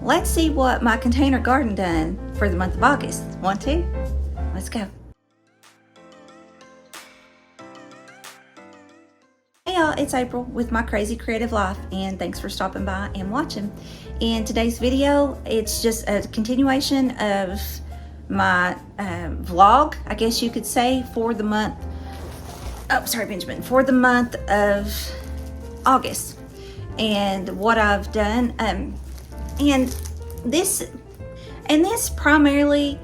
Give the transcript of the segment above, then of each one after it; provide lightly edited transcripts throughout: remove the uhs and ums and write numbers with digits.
let's see what my container garden done for the month of August. Want to? Let's go. Hey y'all, it's April with My Crazy Creative Life, and thanks for stopping by and watching. In today's video, it's just a continuation of my vlog, I guess you could say, for the month, for the month of August, and what I've done, and this primarily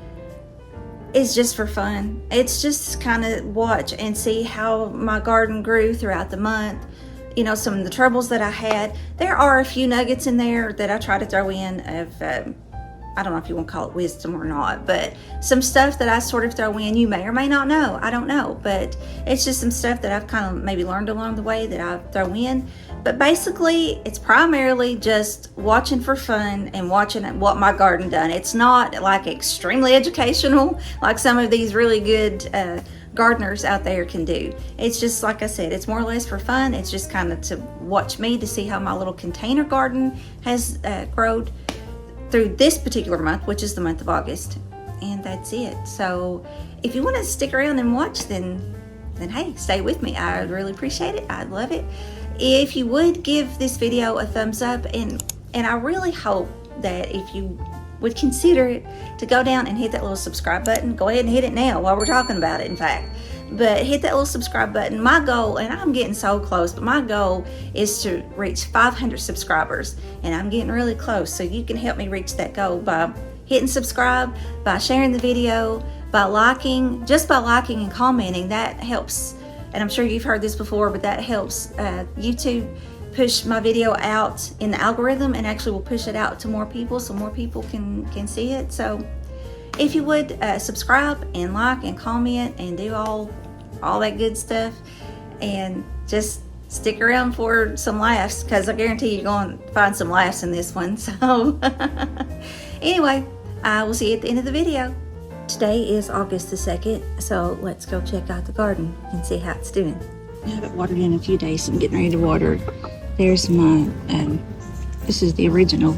is just for fun. It's just kind of watch and see how my garden grew throughout the month. You know, some of the troubles that I had. There are a few nuggets in there that I try to throw in of, I don't know if you want to call it wisdom or not, but some stuff that I sort of throw in. You may or may not know, I don't know, but it's just some stuff that I've kind of maybe learned along the way that I throw in. But basically, it's primarily just watching for fun and watching what my garden done. It's not like extremely educational like some of these really good gardeners out there can do. It's just, like I said, it's more or less for fun. It's just kind of to watch me to see how my little container garden has grown through this particular month, which is the month of August. And that's it. So if you want to stick around and watch, then hey, stay with me. I would really appreciate it. I'd love it if you would give this video a thumbs up, and I really hope that if you would consider it to go down and hit that little subscribe button. Go ahead and hit it now while we're talking about it, in fact. But hit that little subscribe button. My goal, and I'm getting so close, but my goal is to reach 500 subscribers, and I'm getting really close. So you can help me reach that goal by hitting subscribe, by sharing the video, by liking, just by liking and commenting. That helps, and I'm sure you've heard this before, but that helps YouTube push my video out in the algorithm, and actually will push it out to more people so more people can see it. So if you would subscribe and like and comment and do all that good stuff, and just stick around for some laughs, because I guarantee you're going to find some laughs in this one. So anyway, I will see you at the end of the video. Today is August the 2nd, so let's go check out the garden and see how it's doing. I haven't watered in a few days, so I'm getting ready to water. There's my, this is the original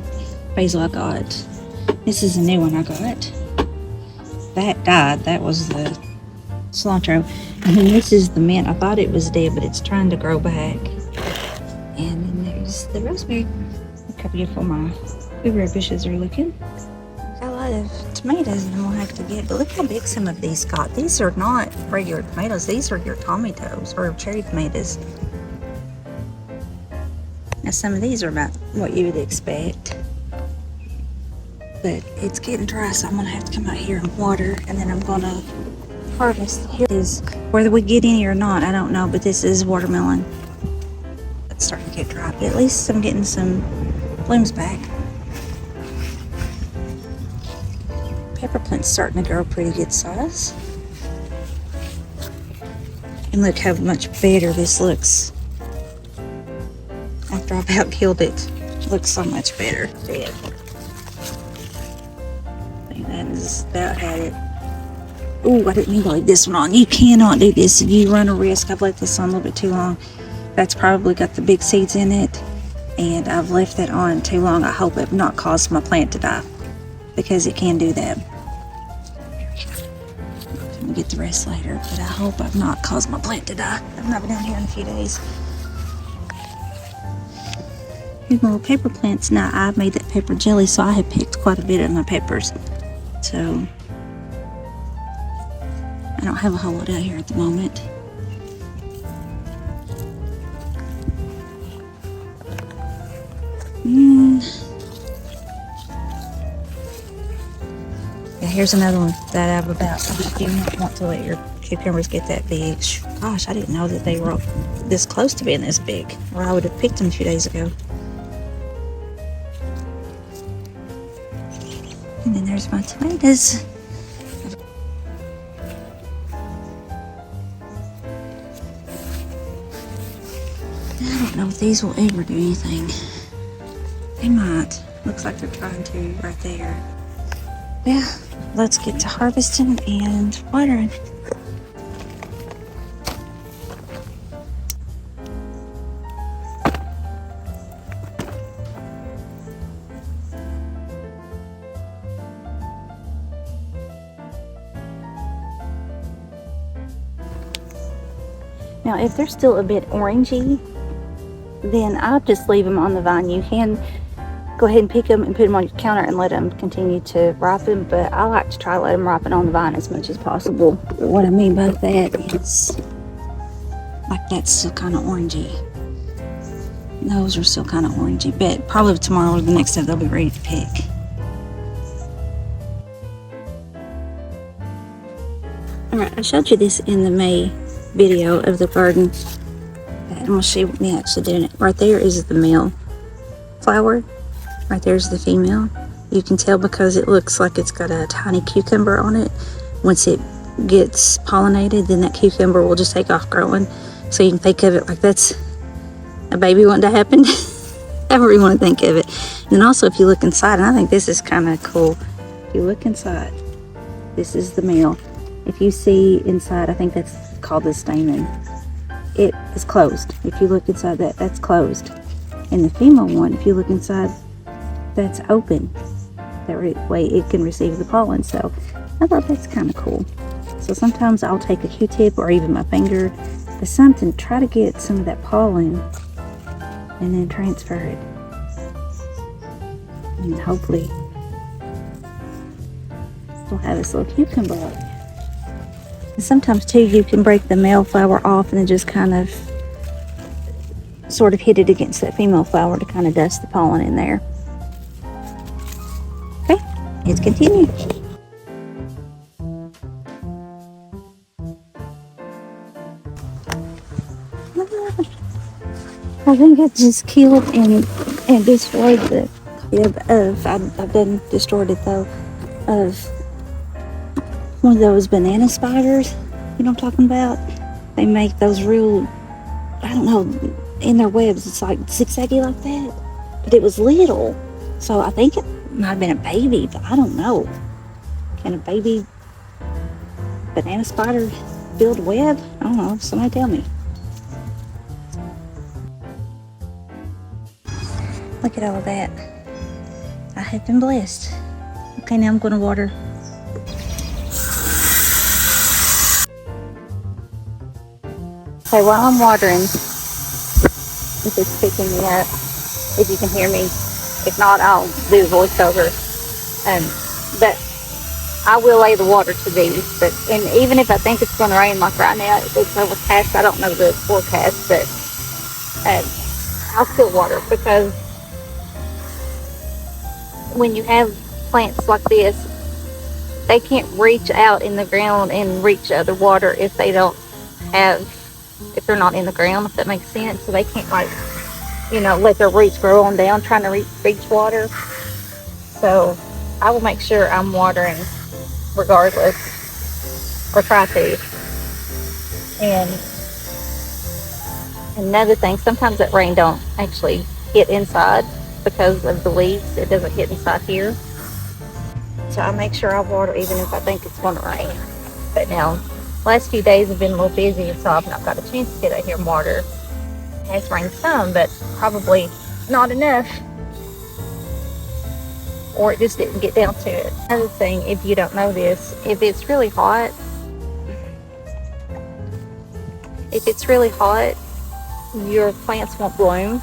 basil I got. This is a new one I got. That died. That was the cilantro. And then this is the mint. I thought it was dead, but it's trying to grow back. And then there's the rosemary. Look how beautiful my blueberry bushes are looking. Got a lot of tomatoes that I'm gonna have to get, but look how big some of these got. These are not regular tomatoes. These are your tomatoes, or cherry tomatoes. Now some of these are about what you would expect, but it's getting dry, so I'm gonna have to come out here and water, and then I'm gonna harvest. Here is, whether we get any or not, I don't know, but this is watermelon. It's starting to get dry, but at least I'm getting some blooms back. Pepper plant's starting to grow pretty good size. And look how much better this looks. After I've about killed it, it looks so much better. Yeah. I think that is about had it. Oh, I didn't mean to leave this one on. You cannot do this if you run a risk. I've left this on a little bit too long. That's probably got the big seeds in it, and I've left that on too long. I hope it not caused my plant to die, because it can do that. I'm gonna get the rest later, but I hope I've not caused my plant to die. I've not been down here in a few days. Here's my little pepper plants. Now, I've made that pepper jelly, so I have picked quite a bit of my peppers. So I don't have a whole lot out here at the moment. Yeah, here's another one that I've about. You don't want to let your cucumbers get that big. Gosh, I didn't know that they were this close to being this big, or I would have picked them a few days ago. And then there's my tomatoes. I don't know if these will ever do anything. They might. Looks like they're trying to right there. Yeah, let's get to harvesting and watering. Now, if they're still a bit orangey, then I'll just leave them on the vine. You can go ahead and pick them and put them on your counter and let them continue to ripen, but I like to try to let them ripen on the vine as much as possible. But what I mean by that is, like, that's still kind of orangey. Those are still kind of orangey, but probably tomorrow or the next day they'll be ready to pick. Alright, I showed you this in the May video of the garden. I'm going to show you me actually doing it. Right there is the male flower. Right there's the female. You can tell because it looks like it's got a tiny cucumber on it. Once it gets pollinated, then that cucumber will just take off growing. So you can think of it like that's a baby wanting to happen. However you want to think of it. And then also if you look inside, and I think this is kind of cool. If you look inside, this is the male. If you see inside, I think that's called the stamen. It is closed. If you look inside that, that's closed. And the female one, if you look inside, that's open. That way it can receive the pollen. So I thought that's kind of cool. So sometimes I'll take a Q-tip or even my finger to something, try to get some of that pollen and then transfer it. And hopefully we'll have this little cucumber up. And sometimes too, you can break the male flower off and then just kind of sort of hit it against that female flower to kind of dust the pollen in there. Okay, let's continue. I think I just killed and destroyed the I've done destroyed it though, of one of those banana spiders. You know what I'm talking about? They make those real, I don't know, in their webs it's like zigzaggy like that, but it was little, so I think it might have been a baby, but I don't know. Can a baby banana spider build a web? I don't know, somebody tell me. Look at all of that. I have been blessed. Okay, now I'm going to water. Okay, while I'm watering, if it's picking me up, if you can hear me. If not, I'll do voiceover. But I will lay the water to these. And even if I think it's going to rain like right now, it's overcast. I don't know the forecast, but I'll still water, because when you have plants like this, they can't reach out in the ground and reach other water if they're not in the ground, if that makes sense. So they can't, like, let their roots grow on down trying to reach water. So I will make sure I'm watering regardless, or try to. And another thing, sometimes that rain don't actually hit inside because of the leaves. It doesn't hit inside here. So I make sure I water even if I think it's going to rain. But now, last few days have been a little busy, so I've not got a chance to get out here and water. It has rained some, but probably not enough. Or it just didn't get down to it. Another thing, if you don't know this, if it's really hot, your plants won't bloom.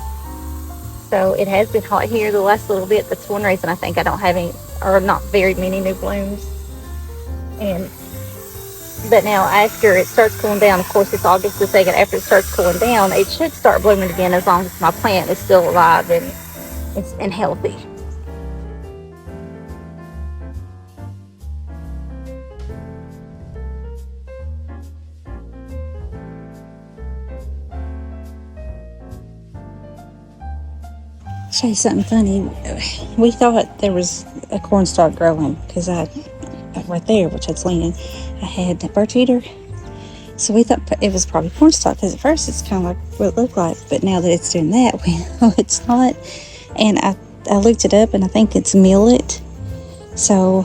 So it has been hot here the last little bit. That's one reason I think I don't have any, or not very many new blooms. But now after it starts cooling down, of course it's August the 2nd, after it starts cooling down, it should start blooming again as long as my plant is still alive and healthy. Show you something funny. We thought there was a cornstalk growing because right there, which it's leaning, I had a birch eater. So we thought it was probably cornstalk, because at first it's kind of like what it looked like, but now that it's doing that, we know it's not. And I looked it up and I think it's millet. So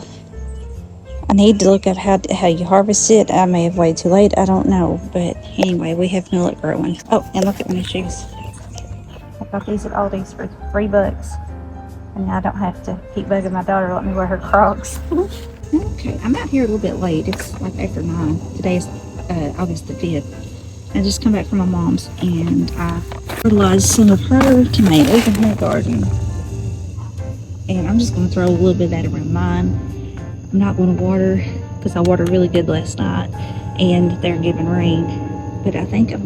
I need to look up how you harvest it. I may have waited too late, I don't know. But anyway, we have millet growing. Oh, and look at my shoes. I got these at Aldi's for $3. And now I don't have to keep bugging my daughter to let me wear her Crocs. Okay, I'm out here a little bit late. It's like after 9. Today is August the 5th. I just come back from my mom's, and I fertilized some of her tomatoes in her garden. And I'm just going to throw a little bit of that around mine. I'm not going to water because I watered really good last night, and they're giving rain. But I think I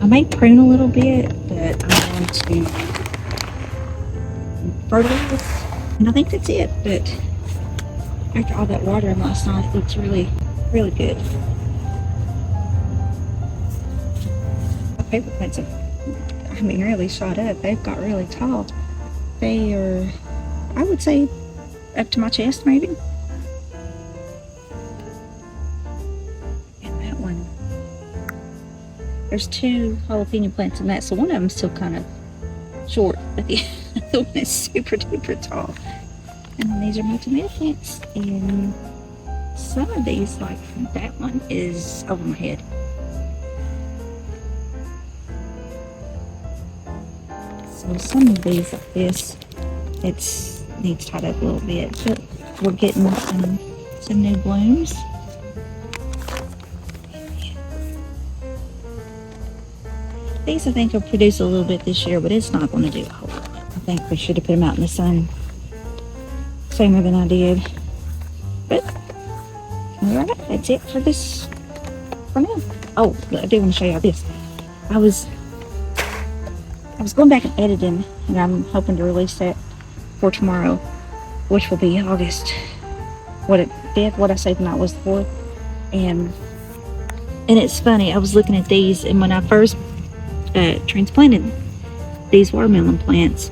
might prune a little bit, but I'm going to fertilize. And I think that's it. But after all that watering last night, it looks really, really good. My paper plants have, really shot up. They've got really tall. They are, I would say, up to my chest maybe. And that one, there's 2 jalapeno plants in that, so one of them's still kind of short, but the other one is super duper tall. And then these are my tomato plants, and some of these, like that one, is over my head. So some of these, like this, it needs tied up a little bit, but we're getting some new blooms. These I think will produce a little bit this year, but it's not going to do a whole lot. I think we should have put them out in the sun sooner than I did. But alright, that's it for this for now. Oh, I do want to show you this. I was going back and editing, and I'm hoping to release that for tomorrow, which will be August 5th. What I say tonight was the 4th. And it's funny, I was looking at these, and when I first transplanted these watermelon plants,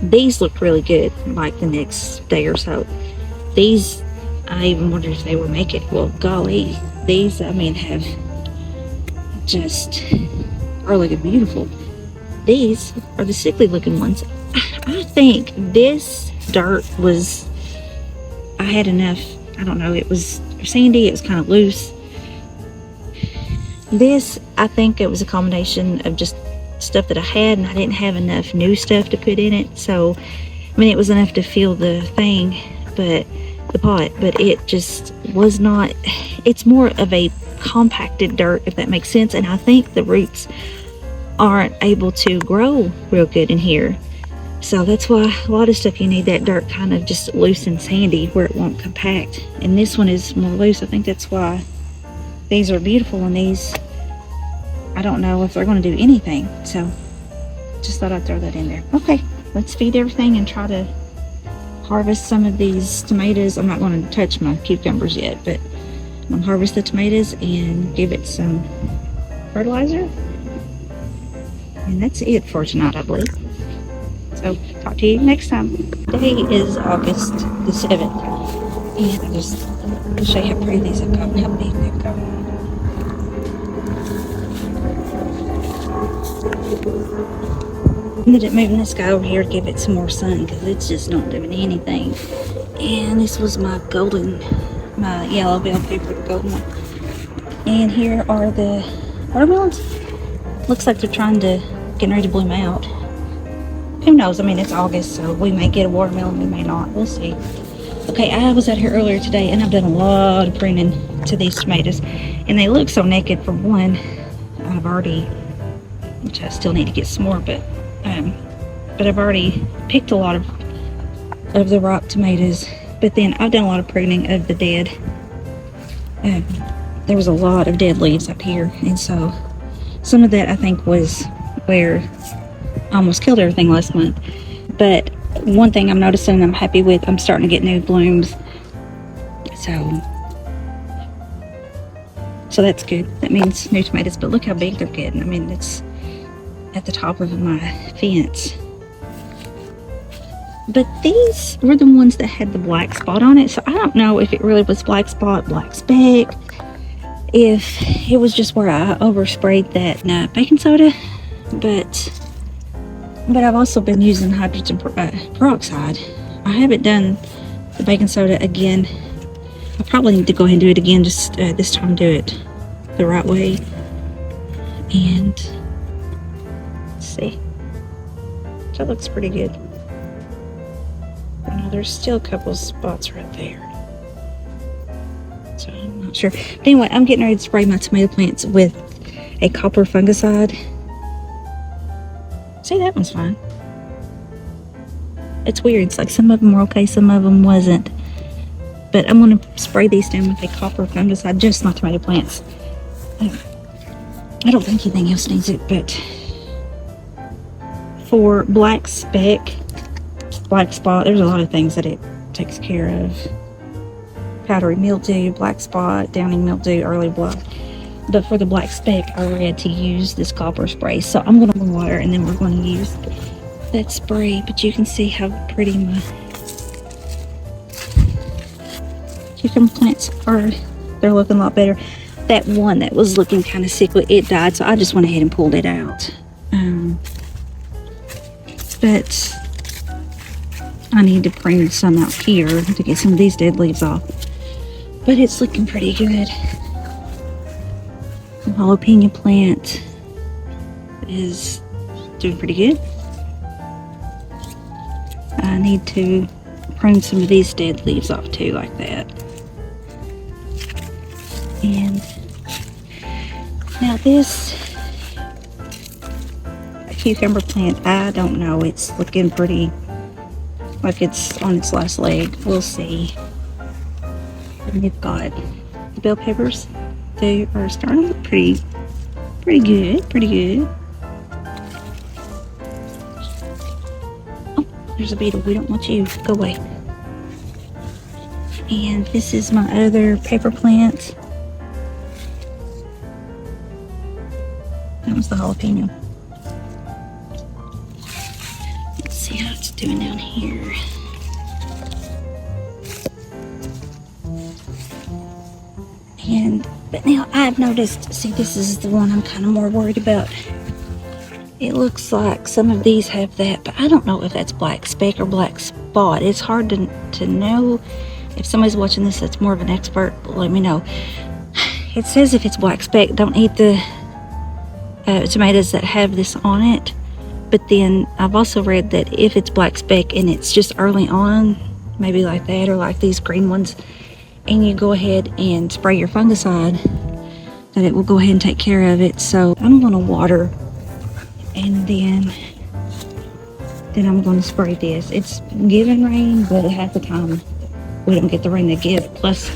these looked really good like the next day or so. These, I even wondered if they were making, well, golly, these, have just are looking beautiful. These are the sickly looking ones. I think this dirt was, I had enough, I don't know, it was sandy, it was kind of loose. This, I think it was a combination of just stuff that I had, and I didn't have enough new stuff to put in it. So, it was enough to fill the thing, but the pot, but it just was not, it's more of a compacted dirt, if that makes sense. And I think the roots aren't able to grow real good in here. So that's why a lot of stuff you need that dirt kind of just loose and sandy where it won't compact. And this one is more loose. I think that's why these are beautiful, and these, I don't know if they're going to do anything. So just thought I'd throw that in there. Okay, let's feed everything and try to harvest some of these tomatoes. I'm not going to touch my cucumbers yet, but I'm going to harvest the tomatoes and give it some fertilizer. And that's it for tonight, I believe. So, talk to you next time. Today is August the 7th. And I'll show you how pretty these have gotten, how big they've gotten. I ended up moving this guy over here to give it some more sun because it's just not doing anything. And this was my yellow bell pepper, the golden one. And here are the watermelons. Looks like they're getting ready to bloom out. Who knows? It's August, so we may get a watermelon, we may not. We'll see. Okay, I was out here earlier today, and I've done a lot of pruning to these tomatoes, and they look so naked. For one, I've already, which I still need to get some more, but I've already picked a lot of the ripe tomatoes. But then I've done a lot of pruning of the dead. There was a lot of dead leaves up here, and so some of that I think was where I almost killed everything last month. But one thing I'm noticing I'm happy with, I'm starting to get new blooms. So that's good. That means new tomatoes. But look how big they're getting. It's at the top of my fence. But these were the ones that had the black spot on it. So I don't know if it really was black spot, black speck, if it was just where I oversprayed that baking soda. But I've also been using hydrogen peroxide. I haven't done the baking soda again. I probably need to go ahead and do it again, just this time do it the right way. And let's see. That looks pretty good. I know there's still a couple spots right there. So I'm not sure. But anyway, I'm getting ready to spray my tomato plants with a copper fungicide. See, that one's fine. It's weird. It's like some of them were okay, some of them wasn't. But I'm going to spray these down with a copper fungicide, just my tomato plants. I don't think anything else needs it, but for black speck, black spot, there's a lot of things that it takes care of. Powdery mildew, black spot, downy mildew, early blight. But for the black speck, I read to use this copper spray. So I'm going to water, and then we're going to use that spray. But you can see how pretty my cucumber plants are. They're looking a lot better. That one that was looking kind of sickly, it died, so I just went ahead and pulled it out. But I need to prune some out here to get some of these dead leaves off. But it's looking pretty good. The jalapeno plant is doing pretty good. I need to prune some of these dead leaves off too, like that. And now this cucumber plant, I don't know, it's looking pretty like it's on its last leg. We'll see. And we've got the bell peppers. They are starting to look pretty good. Oh, there's a beetle. We don't want you. Go away. And this is my other pepper plant. That was the jalapeno. Let's see how it's doing down here. But now I've noticed, see, this is the one I'm kind of more worried about. It looks like some of these have that, but I don't know if that's black speck or black spot. It's hard to know. If somebody's watching this that's more of an expert, let me know. It says if it's black speck, don't eat the tomatoes that have this on it. But then I've also read that if it's black speck and it's just early on, maybe like that, or like these green ones, and you go ahead and spray your fungicide, that it will go ahead and take care of it. So I'm going to water, and then I'm going to spray this. It's giving rain, but half the time we don't get the rain they give. Plus,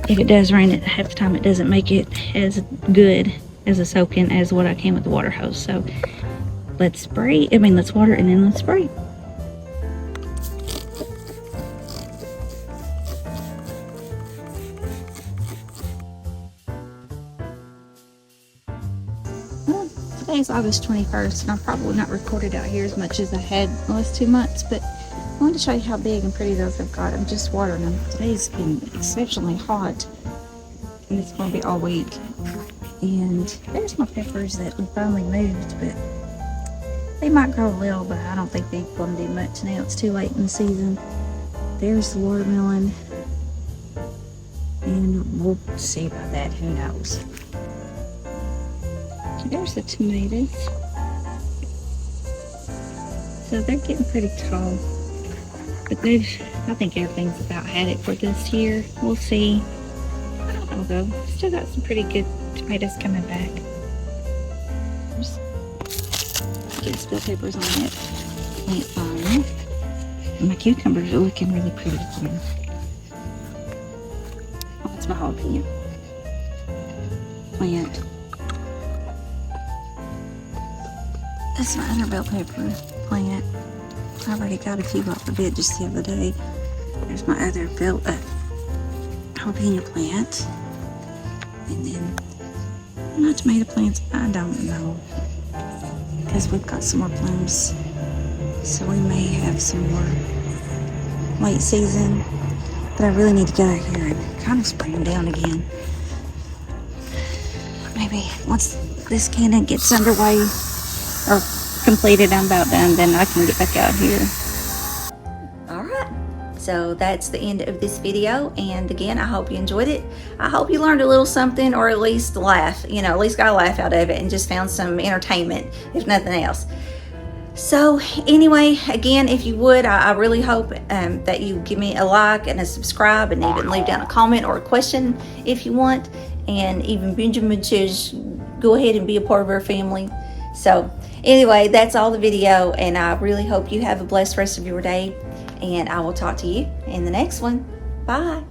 if it does rain, half the time it doesn't make it as good as a soak-in as what I can with the water hose. So let's water, and then let's spray. Today's August 21st, and I've probably not recorded out here as much as I had the last 2 months, but I wanted to show you how big and pretty those I've got. I'm just watering them. Today's been exceptionally hot, and it's going to be all week. And there's my peppers that we finally moved, but they might grow a little, but I don't think they're going to do much now. It's too late in the season. There's the watermelon, and we'll see about that. Who knows? There's the tomatoes. So they're getting pretty tall. But I think everything's about had it for this year. We'll see. I don't know though. Still got some pretty good tomatoes coming back. There's get bell peppers on it. Plant fine. And my cucumbers are looking really pretty again. Oh, that's my jalapeno plant. That's my other bell pepper plant. I already got a few off of it just the other day. There's my other jalapeno plant. And then my tomato plants, I don't know. Because we've got some more blooms. So we may have some more late season. But I really need to get out here and kind of spray them down again. Maybe once this cannon gets underway, or completed, I'm about done, then I can get back out here. Alright, so that's the end of this video, and again, I hope you enjoyed it. I hope you learned a little something, or at least laugh, at least got a laugh out of it and just found some entertainment, if nothing else. So anyway, again, if you would, I really hope that you give me a like and a subscribe, and even leave down a comment or a question if you want. And even Benjamin says, go ahead and be a part of our family. So anyway, that's all the video, and I really hope you have a blessed rest of your day, and I will talk to you in the next one. Bye.